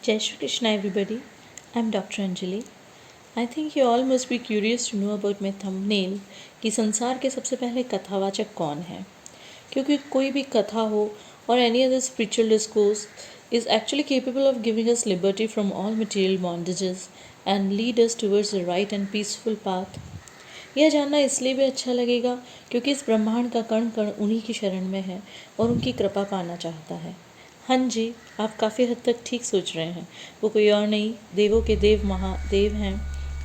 Jai Shri Krishna, everybody. I'm Dr. Anjali. I think you all must be curious to know about my thumbnail कि संसार के सबसे पहले कथावाचक कौन है, क्योंकि कोई भी कथा हो और any other spiritual discourse is actually capable of giving us liberty from all material bondages and lead us towards the right and peaceful path. यह जानना इसलिए भी अच्छा लगेगा क्योंकि इस ब्रह्मांड का कण कण उन्हीं की शरण में है और उनकी कृपा पाना चाहता है। हाँ जी, आप काफ़ी हद तक ठीक सोच रहे हैं। वो कोई और नहीं, देवों के देव महादेव हैं,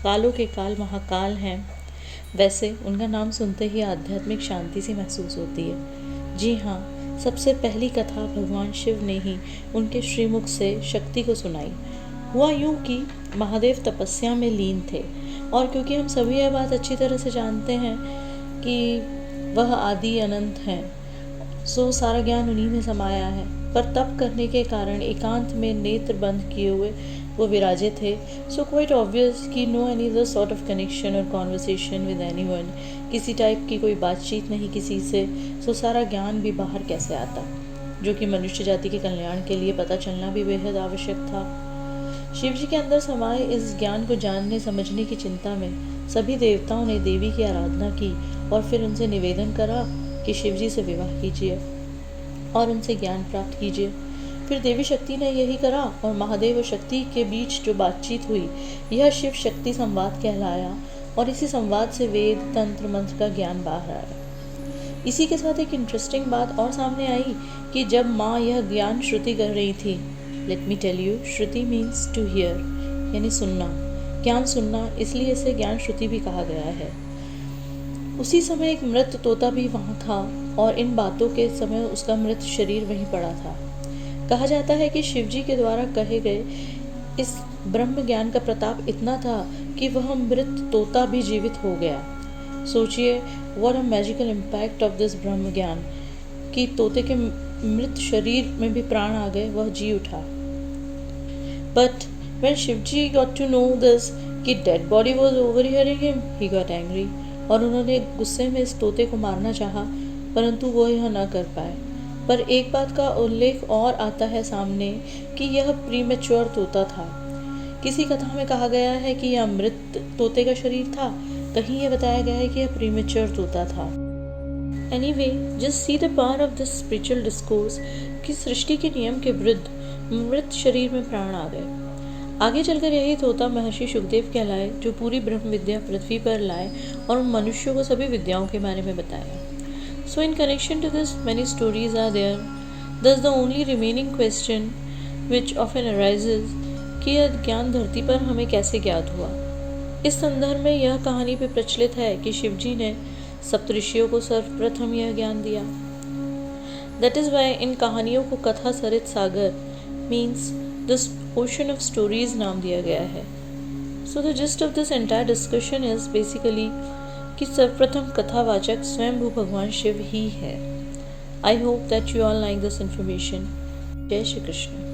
कालों के काल महाकाल हैं। वैसे उनका नाम सुनते ही आध्यात्मिक शांति सी महसूस होती है। जी हाँ, सबसे पहली कथा भगवान शिव ने ही उनके श्रीमुख से शक्ति को सुनाई। हुआ यूँ कि महादेव तपस्या में लीन थे और क्योंकि हम सभी यह बात अच्छी तरह से जानते हैं कि वह आदि अनंत हैं, सो सारा ज्ञान उन्हीं में समाया है। पर तप करने के कारण एकांत में नेत्र बंद किए हुए वो विराजे थे। सो क्वाइट ऑब्वियस कि no any other sort of connection और कॉन्वर्सेशन विद एनीवन, किसी टाइप की कोई बातचीत नहीं किसी से। सो सारा ज्ञान भी बाहर कैसे आता, जो कि मनुष्य जाति के कल्याण के लिए पता चलना भी बेहद आवश्यक था। शिव जी के अंदर समाये इस ज्ञान को जानने समझने की चिंता में सभी देवताओं ने देवी की आराधना की और फिर उनसे निवेदन करा कि शिव जी से विवाह कीजिए और उनसे ज्ञान प्राप्त कीजिए। फिर देवी शक्ति ने यही करा और महादेव और शक्ति के बीच जो बातचीत हुई यह शिव शक्ति संवाद कहलाया और इसी संवाद से वेद तंत्र मंत्र का ज्ञान बाहर आया। इसी के साथ एक इंटरेस्टिंग बात और सामने आई कि जब माँ यह ज्ञान श्रुति कर रही थी, let me tell you, shruti means to hear, यानी सुनना, ज्ञान सुनना, इसलिए इसे ज्ञान श्रुति भी कहा गया है। उसी समय एक मृत तोता भी वहाँ था और इन बातों के समय उसका मृत शरीर वहीं पड़ा था। कहा जाता है कि शिवजी के द्वारा कहे गए इस ब्रह्म ज्ञान का प्रताप इतना था कि वह मृत तोता भी जीवित हो गया। सोचिए, what a magical impact of this ब्रह्म ज्ञान कि तोते के मृत शरीर में भी प्राण आ गए, वह जी उठा। But when Shivji got to know this कि dead body was overhearing him, he got angry और उन्होंने गुस्से में इस तोते को मारना चाहा, परंतु वो यह न कर पाए। पर एक बात का उल्लेख और आता है सामने कि यह प्रीमेच्योर तोता था। किसी कथा में कहा गया है कि यह मृत तोते का शरीर था, कहीं यह बताया गया है कि यह प्रीमेच्योर तोता था। Anyway, just see the power of this spiritual discourse कि सृष्टि के नियम के विरुद्ध मृत शरीर में प्राण आ गए। आगे चलकर यही तोता महर्षि शुकदेव कहलाए, जो पूरी ब्रह्म विद्या पृथ्वी पर लाए और उन मनुष्यों को सभी विद्याओं के बारे में बताया। So in connection to this, many stories are there. Thus the only remaining question which often arises कि यह ज्ञान धरती पर हमें कैसे ज्ञात हुआ। इस संदर्भ में यह कहानी भी प्रचलित है कि शिवजी ने सप्तऋषियों को सर्वप्रथम यह ज्ञान दिया। That is why इन कहानियों को कथा सरित सागर means this ocean of stories नाम दिया गया है। So the gist of this entire discussion is basically कि सर्वप्रथम कथावाचक स्वयंभू भगवान शिव ही है। I hope that you all like this information. जय श्री कृष्ण।